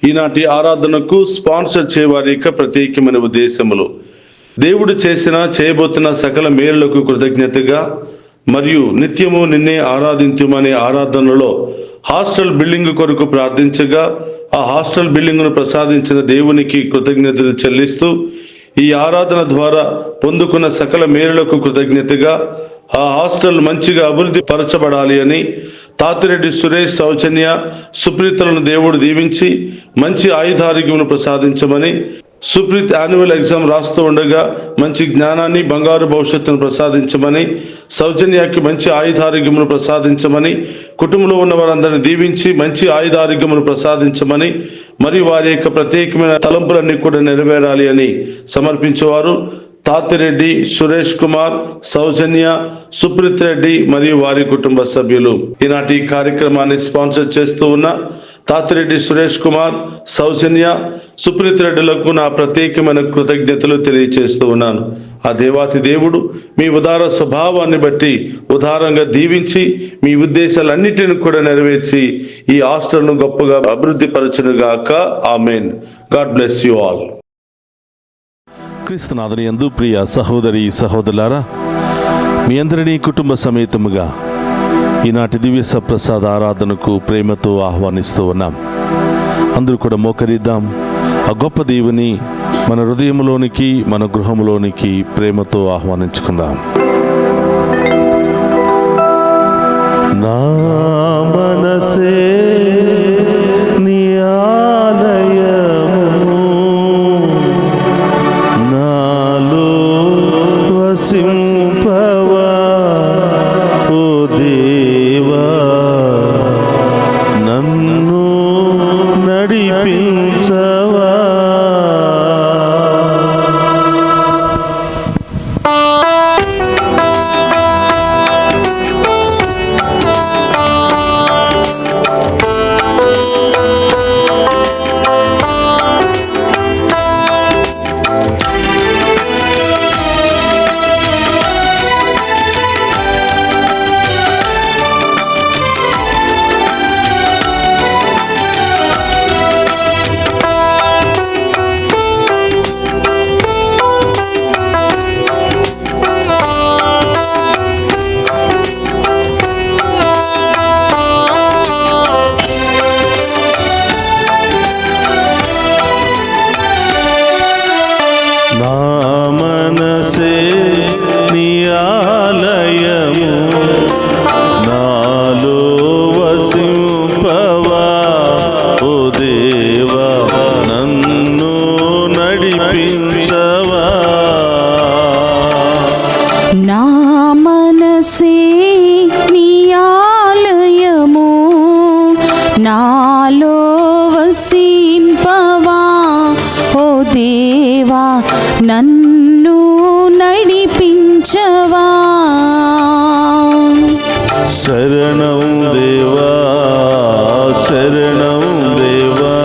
ఈనాటి ఆరాధనకు స్పాన్సర్ చేయవారి యొక్క ప్రత్యేకమైన ఉద్దేశములు దేవుడు చేయబోతున్న సకల మేలులకు కృతజ్ఞతగా మరియు నిత్యము నిన్నే ఆరాధించుమనే ఆరాధనలో హాస్టల్ బిల్డింగ్ కొరకు ప్రార్థించగా ఆ హాస్టల్ బిల్డింగ్ను ప్రసాదించిన దేవునికి కృతజ్ఞతలు చెల్లిస్తూ ఈ ఆరాధన ద్వారా పొందుకున్న సకల మేలులకు కృతజ్ఞతగా ఆ హాస్టల్ మంచిగా అభివృద్ధి పరచబడాలి అని తాతిరెడ్డి సురేష్, సౌజన్య, సుప్రీతలను దేవుడు దీవించి మంచి ఆయుధారోగ్యమును ప్రసాదించమని, సుప్రీత్ యాన్యువల్ ఎగ్జామ్ రాస్తూ ఉండగా మంచి జ్ఞానాన్ని, బంగారు భవిష్యత్తును ప్రసాదించమని, సౌజన్యకి మంచి ఆయుధారోగ్యమును ప్రసాదించమని, కుటుంబంలో ఉన్న వారందరిని దీవించి మంచి ఆయుధారోగ్యమును ప్రసాదించమని, మరియు వారి యొక్క ప్రత్యేకమైన తలంపులన్నీ కూడా నెరవేరాలి అని సమర్పించేవారు తాతిరెడ్డి సురేష్ కుమార్, సౌజన్య, సుప్రీత్ రెడ్డి మరియు వారి కుటుంబ సభ్యులు. ఈనాటి కార్యక్రమాన్ని స్పాన్సర్ చేస్తూ ఉన్న తాతిరెడ్డి సురేష్ కుమార్, సౌజన్య, సుప్రీత్ రెడ్డిలకు నా ప్రత్యేకమైన కృతజ్ఞతలు తెలియజేస్తూ ఉన్నాను. ఆ దేవాతి దేవుడు మీ ఉదార స్వభావాన్ని బట్టి ఉదారంగా దీవించి మీ ఉద్దేశాలన్నిటిని కూడా నెరవేర్చి ఈ హాస్టల్ను గొప్పగా అభివృద్ధి పరచునుగాక. Amen. God bless you all. క్రీస్తునాథుని యందు ప్రియ సహోదరి సహోదరులారా, మీ అందరినీ కుటుంబ సమేతముగా ఈనాటి దివ్య సప్రసాద ఆరాధనకు ప్రేమతో ఆహ్వానిస్తూ ఉన్నాం. అందరూ కూడా మోకరిద్దాం. ఆ గొప్ప దేవుని మన హృదయంలోనికి, మన గృహంలోనికి ప్రేమతో ఆహ్వానించుకుందాం. నా మనసే నీ ఆలయము, నాలో వసింపవా ఓ దేవా, నన్ను నడిపించవా. నాలో వసింపవా ఓ దేవా, నన్ను నడిపించవా. శరణం దేవా, శరణం దేవా,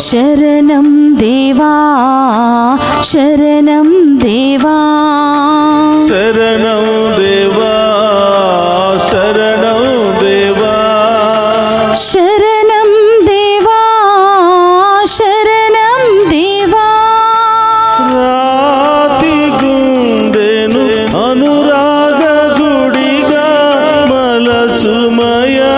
శరణం దేవా, శరణం దేవా, శరణం దేవా, శరణం దేవా, శరణం దేవా, శరణం దేవా. రాతి గుండెను అనురాగ గుడిగా మలచుమయా,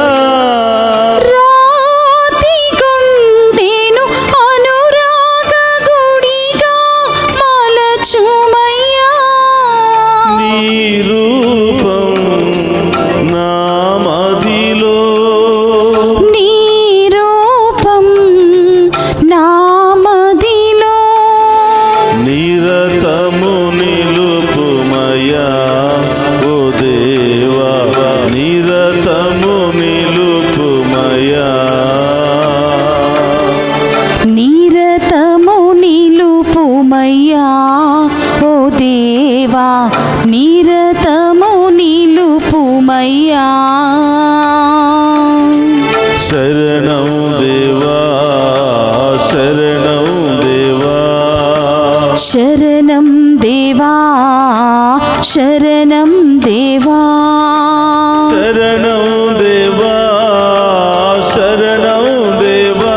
రాతి గుండెను అనురాగ గుడిగా మలచుమయ్యా. నీ రూపం నా మదిలో, నీ రూపం నా మదిలో నిరతము నిలుపుమయా ఓ దేవా, నిరతము నిలుపుమయా. నిరతము నిలుపుమయ్యా ఓ దేవా, నిరతము నిలుపుమయ్యా. శరణం దేవా, శరణం దేవా, శరణం దేవా, శరణం దేవా, శరణం దేవా, శరణం దేవా,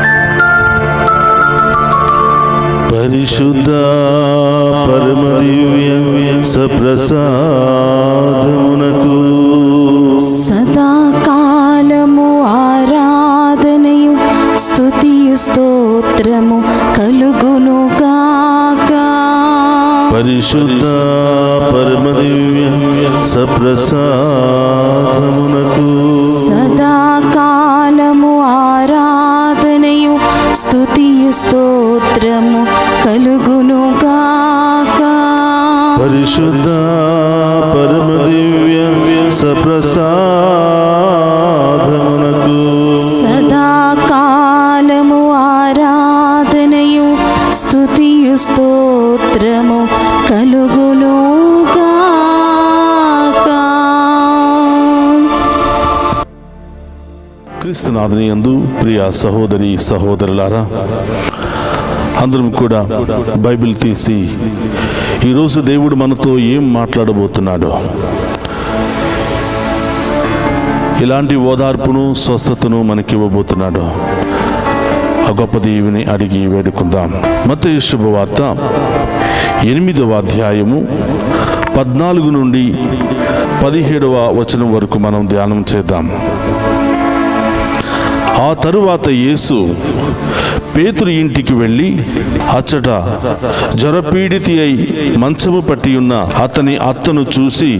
పరిశుద్ధ పరమదివ్య సప్రసాదమునకు సదాకాలము ఆరాధనయు స్తుతియు స్తోత్రము కలుగునుగాక. పరిశుద్ధ పరమదివ్య సప్రసాదమునకు సదాకాలము ఆరాధనయు స్తుతియు స్తోత్రము కలుగునుగాక. పరిశుద్ధ పరమదివ్య సప్రసాదమునకు సదాకాలము ఆరాధనయు స్తుతియు స్తోత్రము కలుగునుగాక. క్రీస్తునాథుని యందు ప్రియ సహోదరి సహోదరులారా, అందరం కూడా బైబిల్ తీసి ఈరోజు దేవుడు మనతో ఏం మాట్లాడబోతున్నాడో, ఇలాంటి ఓదార్పును స్వస్థతను మనకివ్వబోతున్నాడో ఆ గొప్ప దేవుని అడిగి వేడుకుందాం. మత్తయి శుభవార్త 8వ అధ్యాయము 14 నుండి 17వ వచనం వరకు మనం ధ్యానం చేద్దాం. ఆ తరువాత యేసు పేతురు ఇంటికి వెళ్ళి అచ్చట జ్వరపీడితి అయి మంచము పట్టి ఉన్న అతని అత్తను చూసి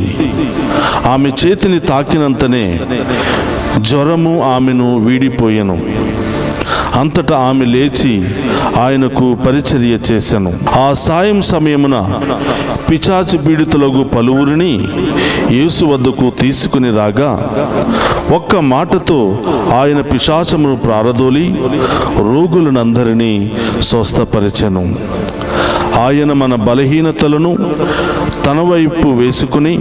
ఆమె చేతిని తాకినంతనే జ్వరము ఆమెను వీడిపోయెను. అంతటా ఆమె లేచి ఆయనకు పరిచర్య చేసెను. ఆ సాయం సమయమున పిశాచు పీడితులకు పలువురిని యేసు వద్దకు తీసుకుని రాగా ఒక్క మాటతో ఆయన పిశాచమును ప్రారదోలి రోగులనందరినీ స్వస్థపరిచెను. ఆయన మన బలహీనతలను తన వైపు వేసుకుని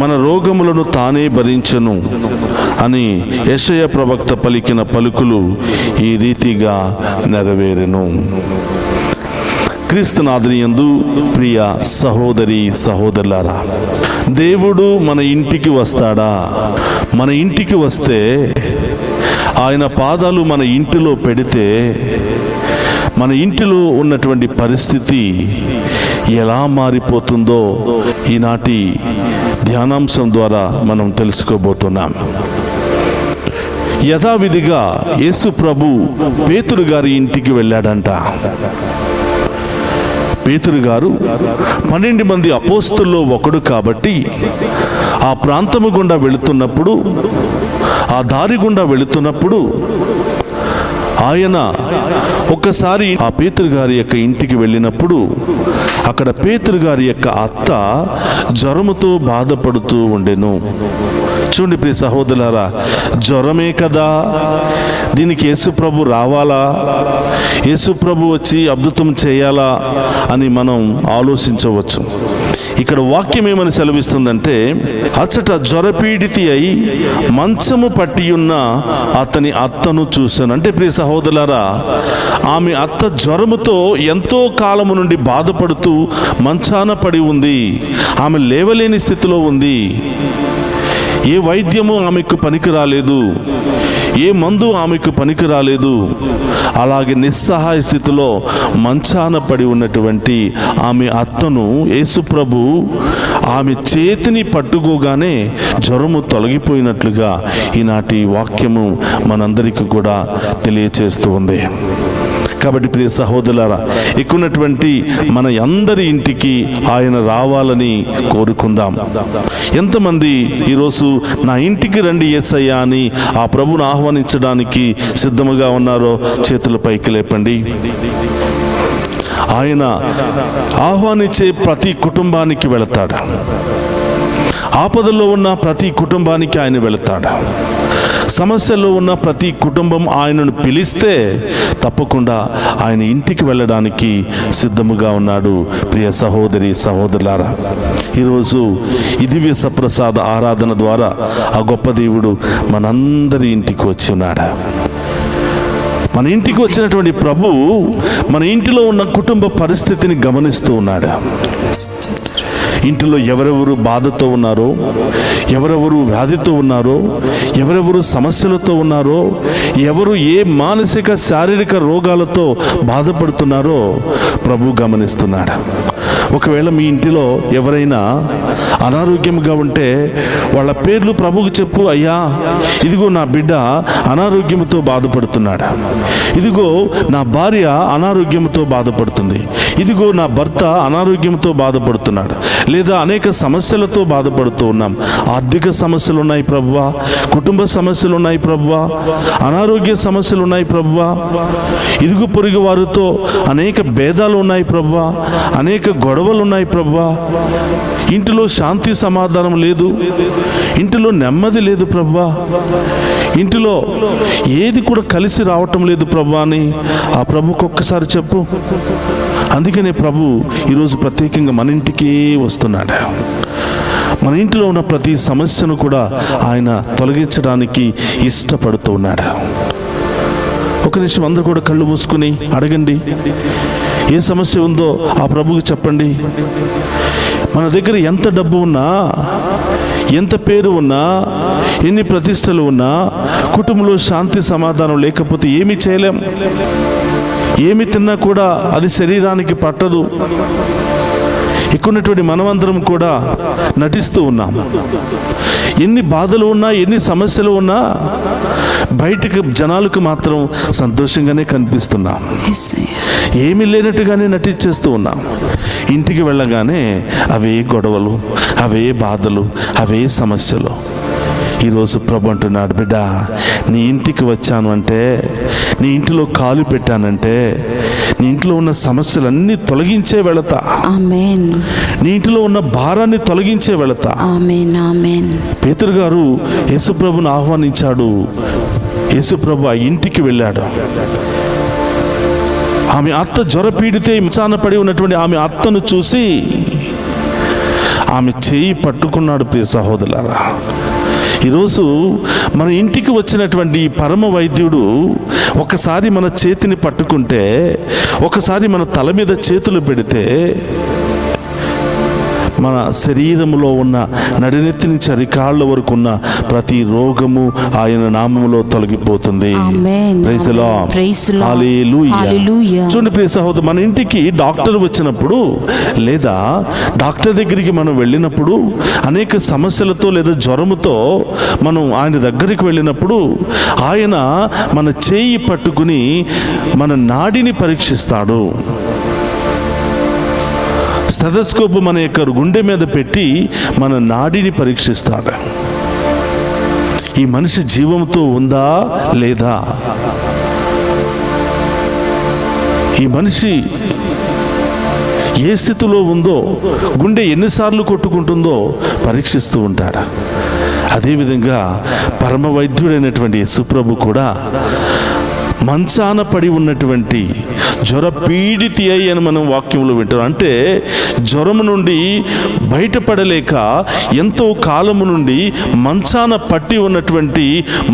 మన రోగములను తానే భరించెను అని యెషయా ప్రవక్త పలికిన పలుకులు ఈ రీతిగా నెరవేరెను. క్రీస్తునాథుని యందు ప్రియ సహోదరి సహోదరులారా, దేవుడు మన ఇంటికి వస్తాడా? మన ఇంటికి వస్తే, ఆయన పాదాలు మన ఇంటిలో పెడితే మన ఇంటిలో ఉన్నటువంటి పరిస్థితి ఎలా మారిపోతుందో ఈనాటి ధ్యానాంశం ద్వారా మనం తెలుసుకోబోతున్నాం. యథావిధిగా యేసు ప్రభు పేతురు గారి ఇంటికి వెళ్ళాడంట. పేతురు గారు 12 మంది అపోస్తుల్లో ఒకడు కాబట్టి ఆ ప్రాంతము గుండా వెళుతున్నప్పుడు, ఆ దారి గుండా వెళుతున్నప్పుడు ఆయన ఒక్కసారి ఆ పేతురు గారి యొక్క ఇంటికి వెళ్ళినప్పుడు అక్కడ పేతురు గారి యొక్క అత్త జ్వరముతో బాధపడుతూ ఉండెను. చూడండి ప్రియ సహోదరులారా, జ్వరమే కదా, దీనికి యేసుప్రభు రావాలా, యేసుప్రభు వచ్చి అద్భుతం చేయాలా అని మనం ఆలోచించవచ్చు. ఇక్కడ వాక్యం ఏమని సెలవిస్తుందంటే, అచ్చట జ్వరపీడితి అయి మంచము పట్టి ఉన్న అతని అత్తను చూశాను. అంటే ప్రియ సహోదరులారా, ఆమె అత్త జ్వరముతో ఎంతో కాలము నుండి బాధపడుతూ మంచాన పడి ఉంది. ఆమె లేవలేని స్థితిలో ఉంది. ఏ వైద్యము ఆమెకు పనికి రాలేదు, ఏ మందు ఆమెకు పనికి రాలేదు. అలాగే నిస్సహాయ స్థితిలో మంచాన పడి ఉన్నటువంటి ఆమె అత్తను యేసుప్రభు ఆమె చేతిని పట్టుకోగానే జ్వరము తొలగిపోయినట్లుగా ఈనాటి వాక్యము మనందరికీ కూడా తెలియచేస్తూ ఉంది. కాబట్టి ప్రియ సహోదరులారా, ఎక్కున్నటువంటి మన అందరి ఇంటికి ఆయన రావాలని కోరుకుందాం. ఎంతమంది ఈరోజు నా ఇంటికి రండి యేసయ్యా అని ఆ ప్రభువును ఆహ్వానించడానికి సిద్ధముగా ఉన్నారో చేతుల పైకి లేపండి. ఆయన ఆహ్వానించే ప్రతి కుటుంబానికి వెళతాడు. ఆపదలో ఉన్న ప్రతి కుటుంబానికి ఆయన వెళతాడు. సమస్యల్లో ఉన్న ప్రతి కుటుంబం ఆయనను పిలిస్తే తప్పకుండా ఆయన ఇంటికి వెళ్ళడానికి సిద్ధముగా ఉన్నాడు. ప్రియ సహోదరి సహోదరులారా, ఈరోజు ఈ దివ్య సప్రసాద ఆరాధన ద్వారా ఆ గొప్ప దేవుడు మనందరి ఇంటికి వచ్చి ఉన్నాడు. మన ఇంటికి వచ్చినటువంటి ప్రభు మన ఇంటిలో ఉన్న కుటుంబ పరిస్థితిని గమనిస్తూ ఉన్నాడు. ఇంటిలో ఎవరెవరు బాధతో ఉన్నారో, ఎవరెవరు వ్యాధితో ఉన్నారో, ఎవరెవరు సమస్యలతో ఉన్నారో, ఎవరు ఏ మానసిక శారీరక రోగాలతో బాధపడుతున్నారో ప్రభు గమనిస్తున్నాడు. ఒకవేళ మీ ఇంటిలో ఎవరైనా అనారోగ్యంగా ఉంటే వాళ్ళ పేర్లు ప్రభువుకు చెప్పు. అయ్యా, ఇదిగో నా బిడ్డ అనారోగ్యంతో బాధపడుతున్నాడు, ఇదిగో నా భార్య అనారోగ్యంతో బాధపడుతుంది, ఇదిగో నా భర్త అనారోగ్యంతో బాధపడుతున్నాడు, లేదా అనేక సమస్యలతో బాధపడుతూ ఉన్నాం. ఆర్థిక సమస్యలు ఉన్నాయి ప్రభువా, కుటుంబ సమస్యలు ఉన్నాయి ప్రభువా, అనారోగ్య సమస్యలు ఉన్నాయి ప్రభువా, ఇరుగు పొరుగు వారితో అనేక భేదాలు ఉన్నాయి ప్రభువా, అనేక గొడవలు ఉన్నాయి ప్రభువా, ఇంటిలో శాంతి సమాధానం లేదు, ఇంటిలో నెమ్మది లేదు ప్రభువా, ఇంటిలో ఏది కూడా కలిసి రావటం లేదు ప్రభువా అని ఆ ప్రభుకు ఒక్కసారి చెప్పు. అందుకనే ప్రభు ఈరోజు ప్రత్యేకంగా మన ఇంటికే వస్తున్నాడు. మన ఇంటిలో ఉన్న ప్రతి సమస్యను కూడా ఆయన తొలగించడానికి ఇష్టపడుతూ ఉన్నాడు. ఒక నిమిషం అందరూ కూడా కళ్ళు మూసుకుని అడగండి, ఏ సమస్య ఉందో ఆ ప్రభువుకి చెప్పండి. మన దగ్గర ఎంత డబ్బు ఉన్నా, ఎంత పేరు ఉన్నా, ఎన్ని ప్రతిష్టలు ఉన్నా, కుటుంబంలో శాంతి సమాధానం లేకపోతే ఏమీ చేయలేం. ఏమి తిన్నా కూడా అది శరీరానికి పట్టదు. ఇక్కడున్నటువంటి మనమందరం కూడా నటిస్తూ ఉన్నాం. ఎన్ని బాధలు ఉన్నా, ఎన్ని సమస్యలు ఉన్నా బయటికి జనాలకు మాత్రం సంతోషంగానే కనిపిస్తున్నాం. ఏమీ లేనట్టుగానే నటించేస్తూ ఉన్నాం. ఇంటికి వెళ్ళగానే అవే గొడవలు, అవే బాధలు, అవే సమస్యలు. ఈరోజు ప్రభు అంటున్నాడు, బిడ్డ, నీ ఇంటికి వచ్చాను అంటే, నీ ఇంటిలో కాలు పెట్టానంటే, నీ ఇంట్లో ఉన్న సమస్యలన్నీ తొలగించే వెళతా. ఆమేన్. నీ ఇంటిలో ఉన్న భారాన్ని తొలగించే వెళతా. ఆమేన్, ఆమేన్. పేతురు గారు యేసుప్రభుని ఆహ్వానించాడు. యేసుప్రభు ఆ ఇంటికి వెళ్ళాడు. ఆమె అత్త జ్వరపీడితే మంచాన పడి ఉన్నటువంటి ఆమె అత్తను చూసి ఆమె చేయి పట్టుకున్నాడు. ప్రియ సహోదరులారా, ఈరోజు మన ఇంటికి వచ్చినటువంటి పరమ వైద్యుడు ఒకసారి మన చేతిని పట్టుకుంటే, ఒకసారి మన తల మీద చేతులు పెడితే, మన శరీరంలో ఉన్న నడినెత్తి నుంచి అరికాళ్ళ వరకు ఉన్న ప్రతి రోగము ఆయన నామములో తొలగిపోతుంది. Praise the Lord. హల్లెలూయా. చూడండి ప్రియ సహోదరు, మన ఇంటికి డాక్టర్ వచ్చినప్పుడు లేదా డాక్టర్ దగ్గరికి మనం వెళ్ళినప్పుడు, అనేక సమస్యలతో లేదా జ్వరముతో మనం ఆయన దగ్గరికి వెళ్ళినప్పుడు ఆయన మన చేయి పట్టుకుని మన నాడిని పరీక్షిస్తాడు. స్టెథోస్కోప్ మన యొక్క గుండె మీద పెట్టి మన నాడిని పరీక్షిస్తాడు. ఈ మనిషి జీవంతో ఉందా లేదా, ఈ మనిషి ఏ స్థితిలో ఉందో, గుండె ఎన్నిసార్లు కొట్టుకుంటుందో పరీక్షిస్తూ ఉంటాడు. అదేవిధంగా పరమ వైద్యుడైనటువంటి యేసుప్రభు కూడా మంచాన పడి ఉన్నటువంటి జ్వర పీడితి అయి అని మనం వాక్యంలో వింటాం. అంటే జ్వరము నుండి బయటపడలేక ఎంతో కాలము నుండి మంచాన పట్టి ఉన్నటువంటి,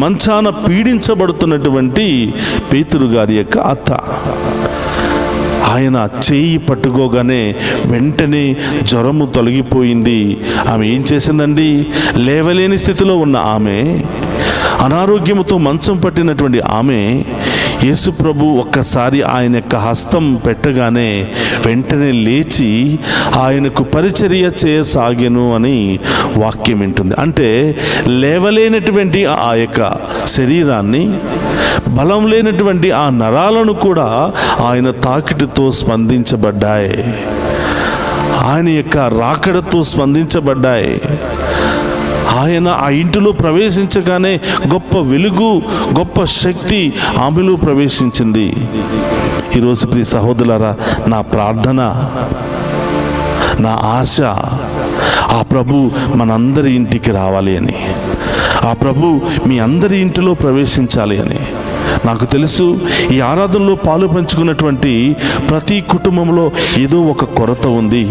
మంచాన పీడించబడుతున్నటువంటి పేతురు గారి యొక్క అత్త. ఆయన చేయి పట్టుకోగానే వెంటనే జ్వరము తొలగిపోయింది. ఆమె ఏం చేసిందండి? లేవలేని స్థితిలో ఉన్న ఆమె, అనారోగ్యముతో మంచం పట్టినటువంటి ఆమె, యేసు ప్రభు ఒక్కసారి ఆయన యొక్క హస్తం పెట్టగానే వెంటనే లేచి ఆయనకు పరిచర్య చేయసాగెను అని వాక్యం వింటుంది. అంటే లేవలేనటువంటి ఆ యొక్క శరీరాన్ని, బలం లేనటువంటి ఆ నరాలను కూడా ఆయన తాకిటితో స్పందించబడ్డాయి, ఆయన యొక్క రాకడతో స్పందించబడ్డాయి. ఆయన ఆ ఇంటిలో ప్రవేశించగానే గొప్ప వెలుగు, గొప్ప శక్తి ఆమెలో ప్రవేశించింది. ఈరోజు ప్రియ సహోదరులారా, నా ప్రార్థన, నా ఆశ ఆ ప్రభు మనందరి ఇంటికి రావాలి అని, ఆ ప్రభు మీ అందరి ఇంటిలో ప్రవేశించాలి అని. నాకు తెలుసు, ఈ ఆరాధనలో పాలు పంచుకున్నటువంటి ప్రతి కుటుంబంలో ఏదో ఒక కొరత ఉంది,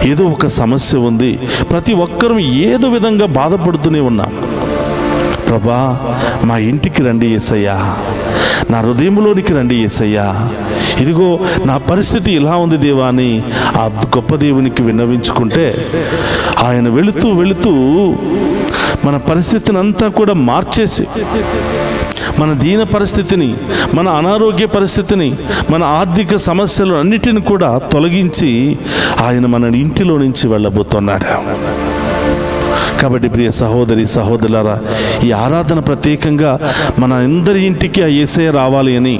ఏదో ఒక సమస్య ఉంది. ప్రతి ఒక్కరూ ఏదో విధంగా బాధపడుతూనే ఉన్నాం. ప్రభా మా ఇంటికి రండి యేసయ్యా, నా హృదయంలోనికి రండి యేసయ్యా, ఇదిగో నా పరిస్థితి ఇలా ఉంది దేవా అని ఆ గొప్ప దేవునికి విన్నవించుకుంటే ఆయన వెళుతూ వెళుతూ మన పరిస్థితిని అంతా కూడా మార్చేసి, మన దీన పరిస్థితిని, మన అనారోగ్య పరిస్థితిని, మన ఆర్థిక సమస్యలు అన్నిటిని కూడా తొలగించి ఆయన మన ఇంటిలో నుంచి వెళ్ళబోతున్నాడు. కాబట్టి ప్రియ సహోదరి సహోదరులారా, ఈ ఆరాధన ప్రత్యేకంగా మన అందరి ఇంటికి ఆ యేసయ్య రావాలి అని,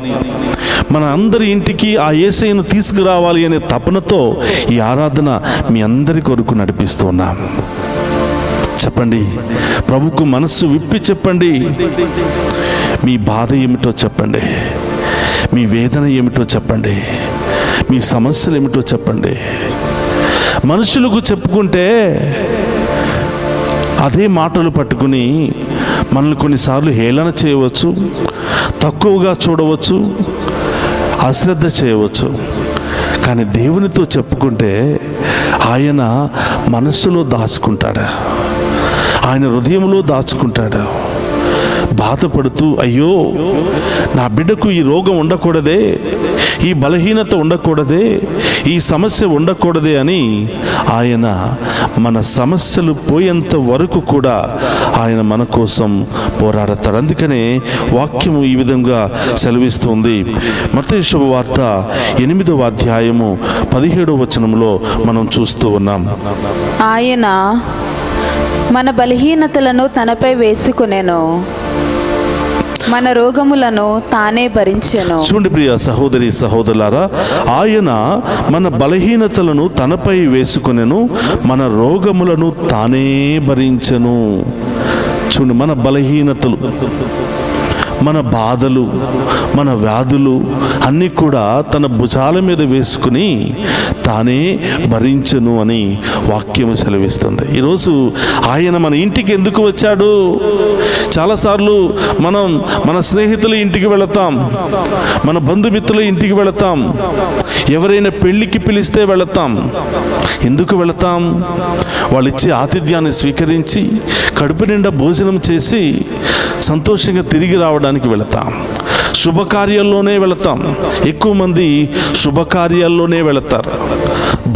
మన అందరి ఇంటికి ఆ యేసయ్యను తీసుకురావాలి అనే తపనతో ఈ ఆరాధన మీ అందరి కొరకు నడిపిస్తున్నాం. చెప్పండి, ప్రభుకు మనస్సు విప్పి చెప్పండి. మీ బాధ ఏమిటో చెప్పండి, మీ వేదన ఏమిటో చెప్పండి, మీ సమస్యలు ఏమిటో చెప్పండి. మనుషులకు చెప్పుకుంటే అదే మాటలు పట్టుకుని మనల్ని కొన్నిసార్లు హేళన చేయవచ్చు, తక్కువగా చూడవచ్చు, అశ్రద్ధ చేయవచ్చు. కానీ దేవునితో చెప్పుకుంటే ఆయన మనస్సులో దాచుకుంటాడు, ఆయన హృదయంలో దాచుకుంటాడు. బాధపడుతూ, అయ్యో నా బిడ్డకు ఈ రోగం ఉండకూడదే, ఈ బలహీనత ఉండకూడదే, ఈ సమస్య ఉండకూడదే అని ఆయన మన సమస్యలు పోయేంత వరకు కూడా ఆయన మన కోసం పోరాడతాడు. అందుకనే వాక్యము ఈ విధంగా సెలవిస్తుంది. మత్తయి శుభవార్త 8వ అధ్యాయము 17వ వచనంలో మనం చూస్తూ ఉన్నాం. ఆయన మన బలహీనతలను తనపై వేసుకొనెను, మన రోగములను తానే భరించెను. చూడండి ప్రియ సహోదరి సహోదరులారా, ఆయన మన బలహీనతలను తనపై వేసుకొనెను, మన రోగములను తానే భరించెను. చూడండి, మన బలహీనతలు, మన బాధలు, మన వ్యాధులు అన్నీ కూడా తన భుజాల మీద వేసుకుని తానే భరించను అని వాక్యము సెలవిస్తుంది. ఈరోజు ఆయన మన ఇంటికి ఎందుకు వచ్చాడు? చాలాసార్లు మనం మన స్నేహితుల ఇంటికి వెళతాం, మన బంధుమిత్రుల ఇంటికి వెళతాం, ఎవరైనా పెళ్ళికి పిలిస్తే వెళతాం. ఎందుకు వెళతాం? వాళ్ళు ఇచ్చే ఆతిథ్యాన్ని స్వీకరించి కడుపు నిండా భోజనం చేసి సంతోషంగా తిరిగి రావడానికి వెళతాం. శుభకార్యాల్లోనే వెళతాం. ఎక్కువ మంది శుభకార్యాల్లోనే వెళతారు.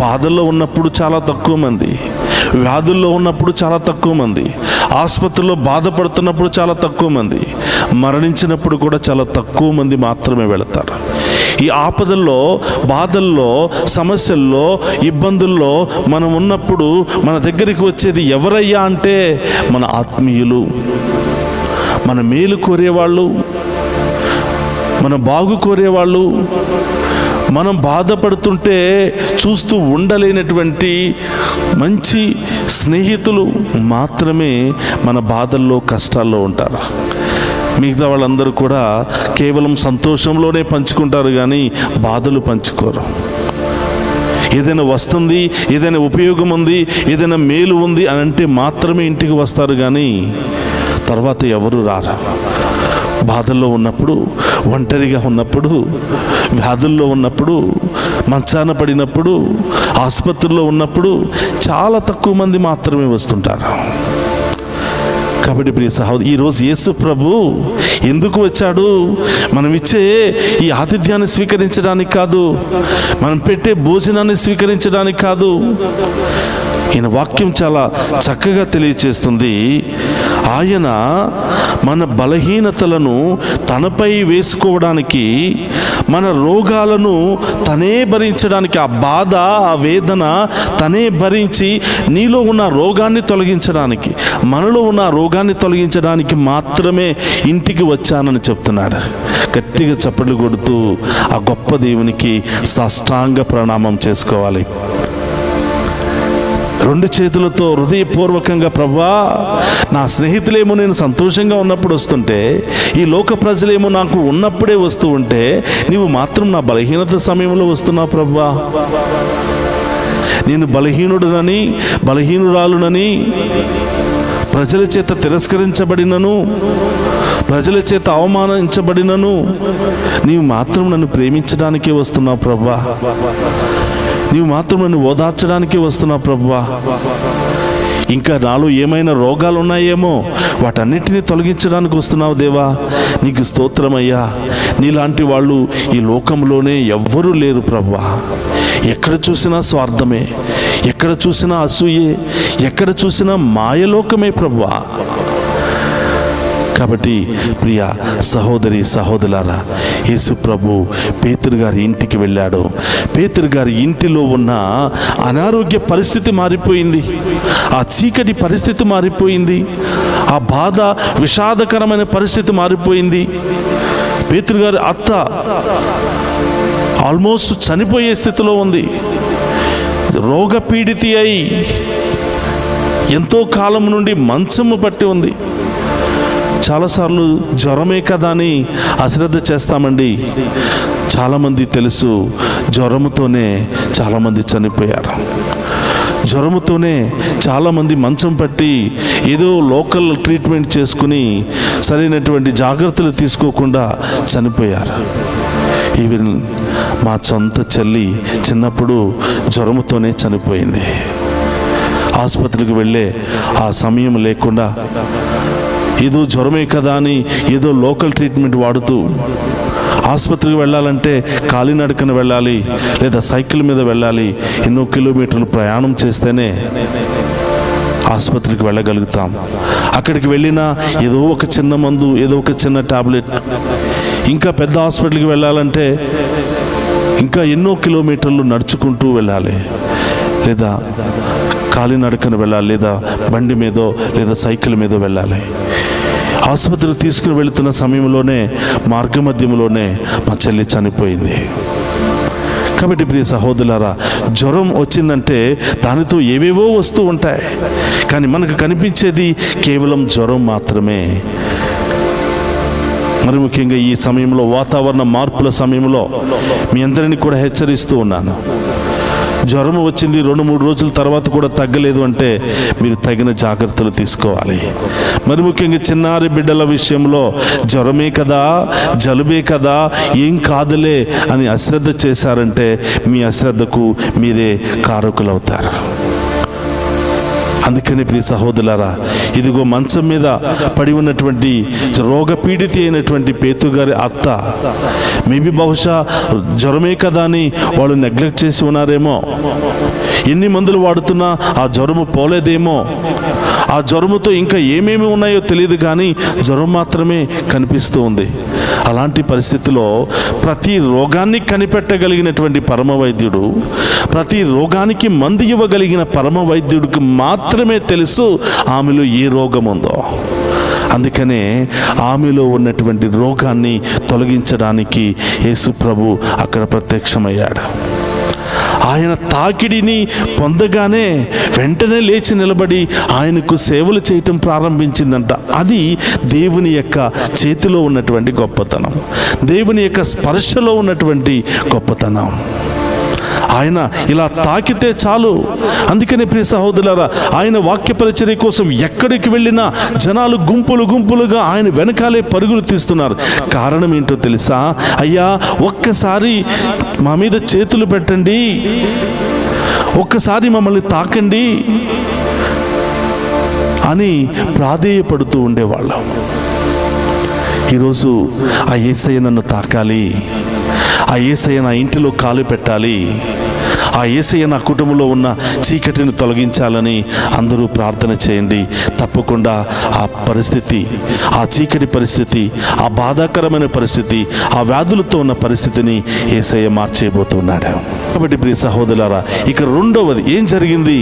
బాధల్లో ఉన్నప్పుడు చాలా తక్కువ మంది, వ్యాధుల్లో ఉన్నప్పుడు చాలా తక్కువ మంది, ఆసుపత్రిలో బాధపడుతున్నప్పుడు చాలా తక్కువ మంది, మరణించినప్పుడు కూడా చాలా తక్కువ మంది మాత్రమే వెళతారు. ఈ ఆపదల్లో, బాధల్లో, సమస్యల్లో, ఇబ్బందుల్లో మనం ఉన్నప్పుడు మన దగ్గరికి వచ్చేది ఎవరయ్యా అంటే మన ఆత్మీయులు, మన మేలు కోరేవాళ్ళు, మన బాగు కోరేవాళ్ళు, మనం బాధపడుతుంటే చూస్తూ ఉండలేనటువంటి మంచి స్నేహితులు మాత్రమే మన బాధల్లో, కష్టాల్లో ఉంటారు. మిగతా వాళ్ళందరూ కూడా కేవలం సంతోషంలోనే పంచుకుంటారు, కానీ బాధలు పంచుకోరు. ఏదైనా వస్తుంది, ఏదైనా ఉపయోగం ఉంది, ఏదైనా మేలు ఉంది అని అంటే మాత్రమే ఇంటికి వస్తారు, కానీ తర్వాత ఎవరు రారు. బాధల్లో ఉన్నప్పుడు, ఒంటరిగా ఉన్నప్పుడు, వ్యాధుల్లో ఉన్నప్పుడు, మంచాన పడినప్పుడు, ఆసుపత్రిలో ఉన్నప్పుడు చాలా తక్కువ మంది మాత్రమే వస్తుంటారు. కాబట్టి ప్రియ సహోదరు, ఈరోజు యేసు ప్రభు ఎందుకు వచ్చాడు? మనం ఇచ్చే ఈ ఆతిథ్యాన్ని స్వీకరించడానికి కాదు, మనం పెట్టే భోజనాన్ని స్వీకరించడానికి కాదు. ఈయన వాక్యం చాలా చక్కగా తెలియచేస్తుంది. ఆయన మన బలహీనతలను తనపై వేసుకోవడానికి, మన రోగాలను తనే భరించడానికి, ఆ బాధ, ఆ వేదన తనే భరించి నీలో ఉన్న రోగాన్ని తొలగించడానికి, మనలో ఉన్న రోగాన్ని తొలగించడానికి మాత్రమే ఇంటికి వచ్చానని చెప్తున్నాడు. గట్టిగా చప్పట్లు కొడుతూ ఆ గొప్ప దేవునికి సాష్టాంగ ప్రణామం చేసుకోవాలి. రెండు చేతులతో హృదయపూర్వకంగా, ప్రభువా, నా స్నేహితులేమో నేను సంతోషంగా ఉన్నప్పుడు వస్తుంటే, ఈ లోక ప్రజలేమో నాకు ఉన్నప్పుడే వస్తూ ఉంటే, నీవు మాత్రం నా బలహీనత సమయంలో వస్తున్నావు ప్రభువా. నేను బలహీనుడునని, బలహీనురాలునని, ప్రజల చేత తిరస్కరించబడినను, ప్రజల చేత అవమానించబడినను, నీవు మాత్రం నన్ను ప్రేమించడానికే వస్తున్నావు ప్రభువా. నీవు మాత్రం నన్ను ఓదార్చడానికే వస్తున్నావు ప్రభువా. ఇంకా నాలో ఏమైనా రోగాలు ఉన్నాయేమో వాటన్నిటినీ తొలగించడానికి వస్తున్నావు దేవా, నీకు స్తోత్రమయ్యా. నీలాంటి వాళ్ళు ఈ లోకంలోనే ఎవ్వరూ లేరు ప్రభువా. ఎక్కడ చూసినా స్వార్థమే, ఎక్కడ చూసినా అసూయే, ఎక్కడ చూసినా మాయలోకమే ప్రభువా. కాబట్టి ప్రియ సహోదరి సహోదరులారా, యేసు ప్రభు పేతురు గారి ఇంటికి వెళ్ళాడు. పేతురు గారి ఇంటిలో ఉన్న అనారోగ్య పరిస్థితి మారిపోయింది, ఆ చీకటి పరిస్థితి మారిపోయింది, ఆ బాధ విషాదకరమైన పరిస్థితి మారిపోయింది. పేతురు గారి అత్త ఆల్మోస్ట్ చనిపోయే స్థితిలో ఉంది. రోగపీడితి అయి ఎంతో కాలం నుండి మంచము పట్టి ఉంది. చాలాసార్లు జ్వరమే కదా అని అశ్రద్ధ చేస్తామండి. చాలామంది తెలుసు, జ్వరముతోనే చాలామంది చనిపోయారు. జ్వరముతోనే చాలామంది మంచం పట్టి ఏదో లోకల్ ట్రీట్మెంట్ చేసుకుని సరైనటువంటి జాగ్రత్తలు తీసుకోకుండా చనిపోయారు. ఈవెన్ మా సొంత చెల్లి చిన్నప్పుడు జ్వరముతోనే చనిపోయింది. ఆసుపత్రికి వెళ్ళే ఆ సమయం లేకుండా ఏదో జ్వరమే కదా అని ఏదో లోకల్ ట్రీట్మెంట్ వాడుతూ ఆసుపత్రికి వెళ్ళాలంటే కాలినడకన వెళ్ళాలి, లేదా సైకిల్ మీద వెళ్ళాలి. ఎన్నో కిలోమీటర్లు ప్రయాణం చేస్తేనే ఆసుపత్రికి వెళ్ళగలుగుతాం. అక్కడికి వెళ్ళినా ఏదో ఒక చిన్న మందు, ఏదో ఒక చిన్న టాబ్లెట్. ఇంకా పెద్ద హాస్పిటల్కి వెళ్ళాలంటే ఇంకా ఎన్నో కిలోమీటర్లు నడుచుకుంటూ వెళ్ళాలి, లేదా కాలినడకన వెళ్ళాలి, లేదా బండి మీదో లేదా సైకిల్ మీదో వెళ్ళాలి. ఆసుపత్రికి తీసుకుని వెళుతున్న సమయంలోనే మార్గమధ్యంలోనే మా చెల్లి చనిపోయింది. కాబట్టి ప్రియ సహోదరులారా, జ్వరం వచ్చిందంటే దానితో ఏవేవో వస్తూ ఉంటాయి, కానీ మనకు కనిపించేది కేవలం జ్వరం మాత్రమే. మరి ముఖ్యంగా ఈ సమయంలో, వాతావరణ మార్పుల సమయంలో మీ అందరినీ కూడా హెచ్చరిస్తూ ఉన్నాను. జ్వరం వచ్చింది 2-3 రోజుల తర్వాత కూడా తగ్గలేదు అంటే మీరు తగిన జాగ్రత్తలు తీసుకోవాలి. మరి ముఖ్యంగా చిన్నారి బిడ్డల విషయంలో జ్వరమే కదా, జలుబే కదా, ఏం కాదులే అని అశ్రద్ధ చేశారంటే మీ అశ్రద్ధకు మీరే కారకులవుతారు. అందుకని ప్రియ సహోదరులారా, ఇదిగో మంచం మీద పడి ఉన్నటువంటి రోగపీడితి అయినటువంటి పేతురు గారి అత్త, మేబీ బహుశా జ్వరమే కదా అని వాళ్ళు నెగ్లెక్ట్ చేసి ఉన్నారేమో. ఎన్ని మందులు వాడుతున్నా ఆ జ్వరము పోలేదేమో. ఆ జ్వరముతో ఇంకా ఏమేమి ఉన్నాయో తెలియదు, కానీ జ్వరం మాత్రమే కనిపిస్తూ ఉంది. అలాంటి పరిస్థితిలో ప్రతి రోగాన్ని కనిపెట్టగలిగినటువంటి పరమ వైద్యుడు, ప్రతి రోగానికి మందు ఇవ్వగలిగిన పరమ వైద్యుడికి మాత్రమే తెలుసు ఆమెలో ఏ రోగం ఉందో. అందుకనే ఆమెలో ఉన్నటువంటి రోగాన్ని తొలగించడానికి యేసు ప్రభు అక్కడ ప్రత్యక్షమయ్యాడు. ఆయన తాకిడిని పొందగానే వెంటనే లేచి నిలబడి ఆయనకు సేవలు చేయటం ప్రారంభించిందంట. అది దేవుని యొక్క చేతిలో ఉన్నటువంటి గొప్పతనం, దేవుని యొక్క స్పర్శలో ఉన్నటువంటి గొప్పతనం. ఆయన ఇలా తాకితే చాలు. అందుకనే ప్రియ సహోదరులారా, ఆయన వాక్య పరిచర్య కోసం ఎక్కడికి వెళ్ళినా జనాలు గుంపులు గుంపులుగా ఆయన వెనకాలే పరుగులు తీస్తున్నారు. కారణం ఏంటో తెలుసా? అయ్యా, ఒక్కసారి మా మీద చేతులు పెట్టండి, ఒక్కసారి మమ్మల్ని తాకండి అని ప్రాధేయపడుతూ ఉండేవాళ్ళం. ఈరోజు ఆ యేసయ్య నన్ను తాకాలి, ఆ యేసయ్య నా ఇంటిలో కాలు పెట్టాలి, ఆ యేసయ్య నా కుటుంబంలో ఉన్న చీకటిని తొలగించాలని అందరూ ప్రార్థన చేయండి. తప్పకుండా ఆ పరిస్థితి, ఆ చీకటి పరిస్థితి, ఆ బాధాకరమైన పరిస్థితి, ఆ వ్యాధులతో ఉన్న పరిస్థితిని యేసయ్య మార్చేయబోతున్నాడు. కాబట్టి ప్రియ సహోదరులారా, ఇక రెండవది ఏం జరిగింది?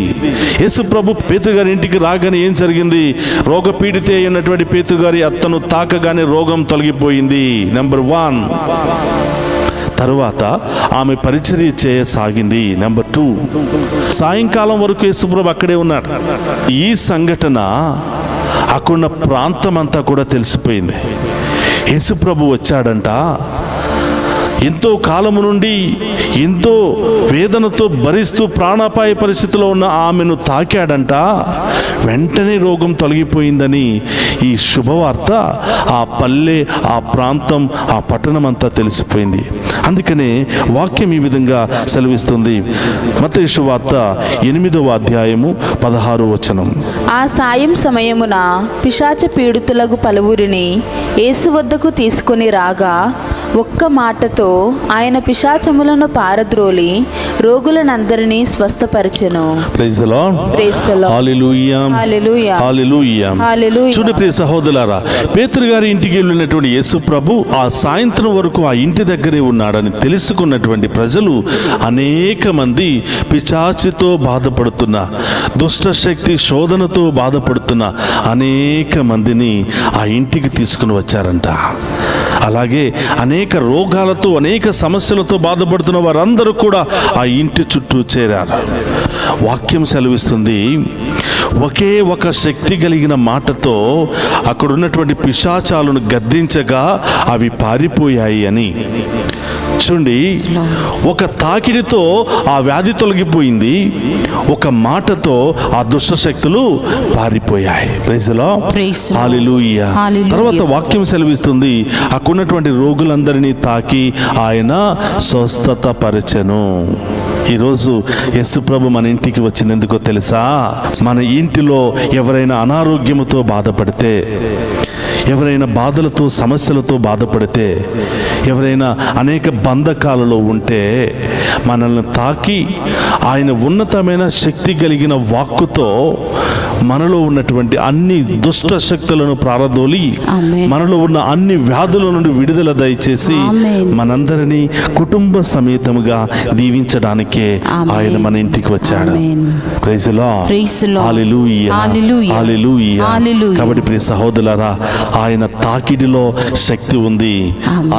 యేసు ప్రభు పేతురు గారి ఇంటికి రాగానే ఏం జరిగింది? రోగపీడితే అయినటువంటి పేతురు గారి అత్తను తాకగానే రోగం తొలగిపోయింది. నెంబర్ 1. తరువాత ఆమె పరిచర్య చేయసాగింది. నెంబర్ 2, సాయంకాలం వరకు యేసుప్రభు అక్కడే ఉన్నాడు. ఈ సంఘటన అక్కడున్న ప్రాంతం అంతా కూడా తెలిసిపోయింది. యేసుప్రభు వచ్చాడంట, ఎంతో కాలము నుండి ఎంతో వేదనతో భరిస్తూ ప్రాణాపాయ పరిస్థితిలో ఉన్న ఆమెను తాకాడంట. వెంటనే రోగం తొలగిపోయిందని ఈ శుభవార్త ఆ పల్లె, ఆ ప్రాంతం, ఆ పట్టణం అంతా తెలిసిపోయింది. అందుకనే వాక్యం ఈ విధంగా సెలవిస్తుంది. మత్తయి సువార్త 8వ అధ్యాయము 16వ వచనం. ఆ సాయం సమయమున పిశాచ పీడితులకు పలువురిని యేసు వద్దకు తీసుకుని రాగా ఒక్క మాటతో ఆయన పిశాచములను పారద్రోలి రోగులనందరినీ స్వస్థపరిచెను. Praise the Lord. Praise the Lord. Hallelujah. Hallelujah. Hallelujah. Hallelujah. చూడు ప్రియ సహోదరులారా, పేతురు గారి ఇంటికి వెళ్ళినటువంటి యేసు ప్రభు ఆ సాయంత్రం వరకు ఆ ఇంటి దగ్గరే ఉన్నాడని తెలుసుకున్నటువంటి ప్రజలు అనేక మంది పిశాచితో బాధపడుతున్న, దుష్ట శక్తి శోధనతో బాధపడుతున్న అనేక మందిని ఆ ఇంటికి తీసుకుని వచ్చారంట. అలాగే అనేక రోగాలతో, అనేక సమస్యలతో బాధపడుతున్న వారందరూ కూడా ఆ ఇంటి చుట్టూ చేరారు. వాక్యం సెలవిస్తుంది, ఒకే ఒక శక్తి కలిగిన మాటతో అక్కడ ఉన్నటువంటి పిశాచాలను గద్దించగా అవి పారిపోయాయి అని. చూడండి, ఒక తాకిడితో ఆ వ్యాధి తొలగిపోయింది, ఒక మాటతో ఆ దుష్ట శక్తులు పారిపోయాయి. Praise the Lord. హల్లెలూయా. తర్వాత వాక్యం సెలవిస్తుంది, అక్కడ ఉన్నటువంటి రోగులందరినీ తాకి ఆయన స్వస్థత పరిచెను. ఈరోజు యేసు ప్రభు మన ఇంటికి వచ్చింది ఎందుకో తెలుసా? మన ఇంటిలో ఎవరైనా అనారోగ్యముతో బాధపడితే, ఎవరైనా బాధలతో సమస్యలతో బాధపడితే, ఎవరైనా అనేక బంధకాలలో ఉంటే మనల్ని తాకి ఆయన ఉన్నతమైన శక్తి కలిగిన వాక్కుతో మనలో ఉన్నటువంటి అన్ని దుష్ట శక్తులను ప్రారదోలి మనలో ఉన్న అన్ని వ్యాధుల నుండి విడుదల దయచేసి మనందరినీ కుటుంబ సమేతముగా దీవించడానికే ఆయన మన ఇంటికి వచ్చాడు. Praise the Lord. Hallelujah. Hallelujah. కాబట్టి ప్రియ సహోదరులారా, ఆయన తాకిడిలో శక్తి ఉంది,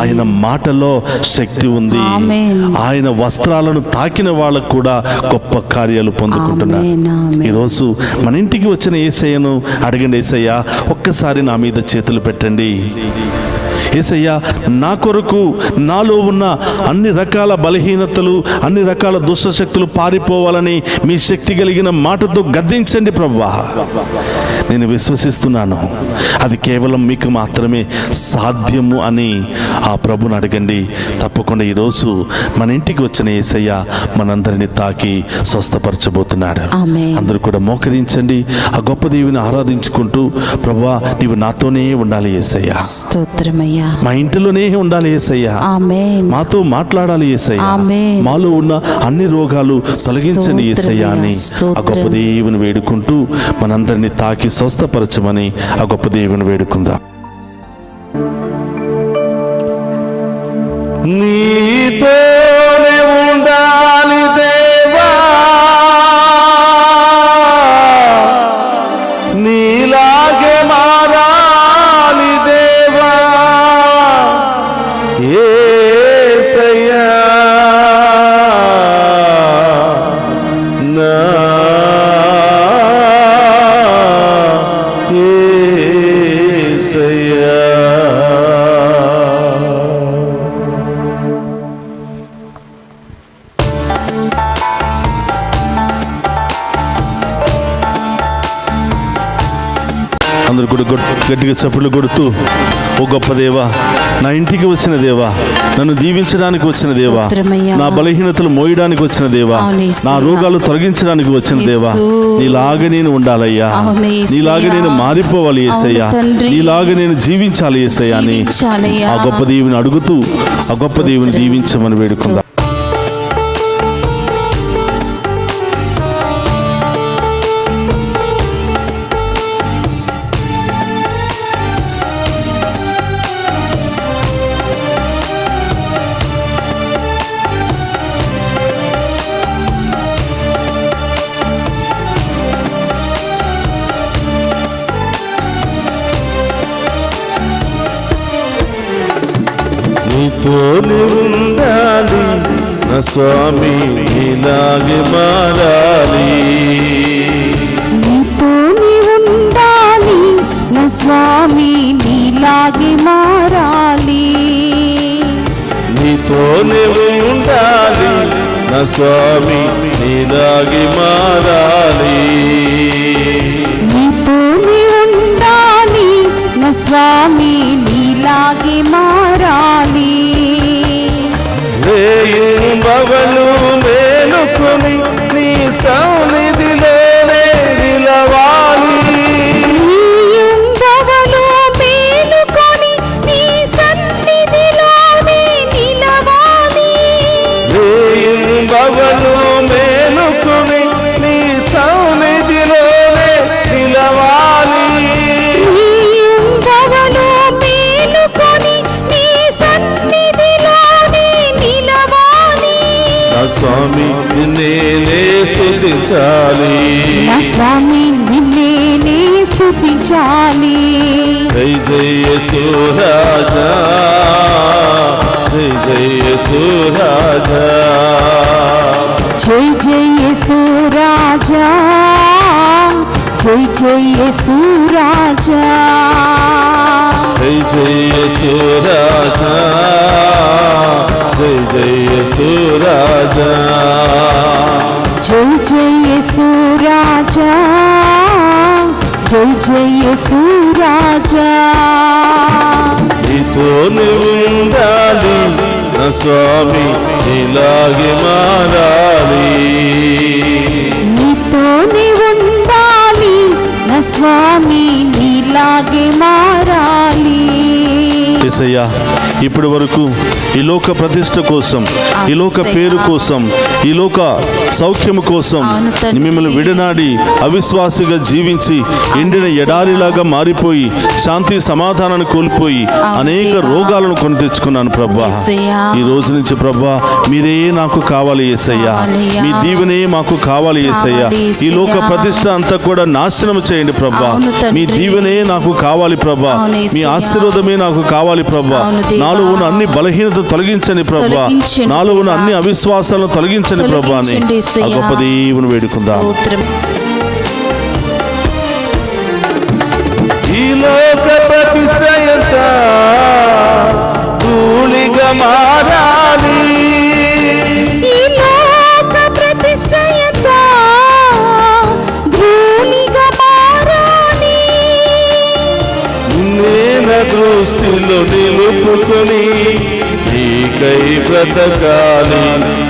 ఆయన మాటలో శక్తి ఉంది, ఆయన వస్త్రాలను తాకిన వాళ్ళకు కూడా గొప్ప కార్యాలు పొందుకుంటున్నారు. ఈరోజు మన ఇంటికి వచ్చిన యేసయ్యను అడగండి, యేసయ్యా ఒక్కసారి నా మీద చేతులు పెట్టండి. యేసయ్యా, నా కొరకు నాలో ఉన్న అన్ని రకాల బలహీనతలు, అన్ని రకాల దుష్టశక్తులు పారిపోవాలని మీ శక్తి కలిగిన మాటతో గద్దించండి ప్రభువా. నేను విశ్వసిస్తున్నాను అది కేవలం మీకు మాత్రమే సాధ్యము అని ఆ ప్రభుని అడగండి. తప్పకుండా ఈరోజు మన ఇంటికి వచ్చిన యేసయ్య మనందరినీ తాకి స్వస్థపరచబోతున్నాడు. అందరూ కూడా మోకరించండి, ఆ గొప్ప దేవుని ఆరాధించుకుంటూ, ప్రభువా నీవు నాతోనే ఉండాలి యేసయ్య, స్తోత్రమయ్యా, మా ఇంటిలోనే ఉండాలి యేసయ్య, మాతో మాట్లాడాలి యేసయ్య, మాలో ఉన్న అన్ని రోగాలు తొలగించండి యేసయ్య అని ఆ గొప్ప దేవుని వేడుకుంటూ మనందరినీ తాకి స్వస్థపరచమని ఆ గొప్ప దేవుని వేడుకుందాం. నీతోనే ఉండాలి దేవా, నీలాగే మారాలి దేవా, యేసయ్యా నా యేసయ్యా. అందరూ కూడా గట్టిగా చప్పులు కొడుతూ, ఓ గొప్ప దేవా, నా ఇంటికి వచ్చిన దేవా, నన్ను దీవించడానికి వచ్చిన దేవా, నా బలహీనతలు మోయడానికి వచ్చిన దేవా, నా రోగాలు తొలగించడానికి వచ్చిన దేవా, నీలాగా నేను ఉండాలయ్యా, నీలాగా నేను మారిపోవాలి యేసయ్యా, నీలాగా నేను జీవించాలి యేసయ్యా అని ఆ గొప్ప దేవుని అడుగుతూ ఆ గొప్ప దేవుని దీవించమని వేడుకుందాం. నీతోనే ఉండాలి నా స్వామి, నీలాగే మారాలి, నీతోనే ఉండాలి నా స్వామి, నీలాగే మారాలి, నీతోనే ఉండాలి నా స్వామి, నీలాగే మారాలి, నీతోనే ఉండాలి నా స్వామి, నీలాగే మారాలి, మారాలి. జై జై యేసు రాజా, జై జై యేసు రాజా, జై జై యేసు రాజా, జై జై యేసు రాజా, జై జై యేసు రాజా, జై జై యేసు రాజా, జై జై యేసు రాజా, జై జై యేసు రాజా. నీతోనే ఉండాలి నా స్వామి, నీలాగే మారాలి. నీతోనే ఉండాలి నా స్వామి, నీలాగే మారాలి. యేసయ్యా, ఇప్పటి వరకు ఈ లోక ప్రతిష్ట కోసం, ఈ లోక పేరు కోసం, ఈ లోక సౌఖ్యము కోసం మిమ్మల్ని విడనాడి అవిశ్వాసిగా జీవించి ఎండిన ఎడారిలాగా మారిపోయి శాంతి సమాధానాన్ని కోల్పోయి అనేక రోగాలను కొని తెచ్చుకున్నాను ప్రభా. ఈ రోజు నుంచి ప్రభా మీరే నాకు కావాలి యేసయ్యా, మీ దీవెనే మాకు కావాలి యేసయ్యా. ఈ లోక ప్రతిష్ట అంతా కూడా నాశనం చేయండి ప్రభా. మీ దీవెనే నాకు కావాలి ప్రభా, మీ ఆశీర్వాదమే నాకు కావాలి ప్రభా. నాలో ఉన్న అన్ని బలహీనత తొలగించండి ప్రభా, నాలో ఉన్న అన్ని అవిశ్వాసాలను తొలగించండి ప్రభా అని ఆ గొప్ప దేవుని వేడుకుందాం. ఈ లోక ప్రతిష్ట ఎంత ధూళిగా మారాలి, ఈ లోక ప్రతిష్ట ఎంత ధూళిగా మారాలి. నిన్నే దృష్టిలో నిలుపుకొని నీకై బ్రతకాలి,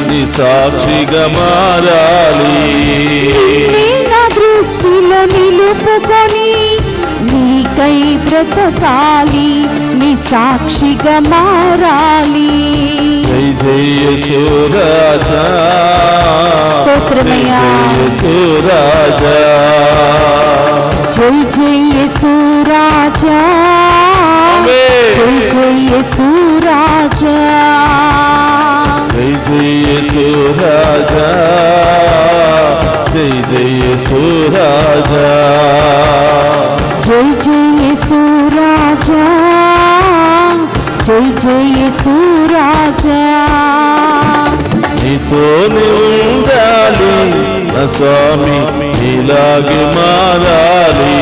నీ సాక్షిగా మారాలి. నిన్నే నా దృష్టిలో నిలుపుకొని నీకై బ్రతకాలి, నీ సాక్షిగా మారాలి. జై జై యేసు రాజా, స్తోత్రమయ్యా. జై యేసు రాజా, జై జై యేసు రాజా, జై జై యేసు రాజా, జై జై యేసు రాజా, జై జై యేసు రాజా, జై జై యేసు రాజా, జై జై యేసు రాజా. నీతోనే ఉండాలి నా స్వామి, నీలాగే మారాలి.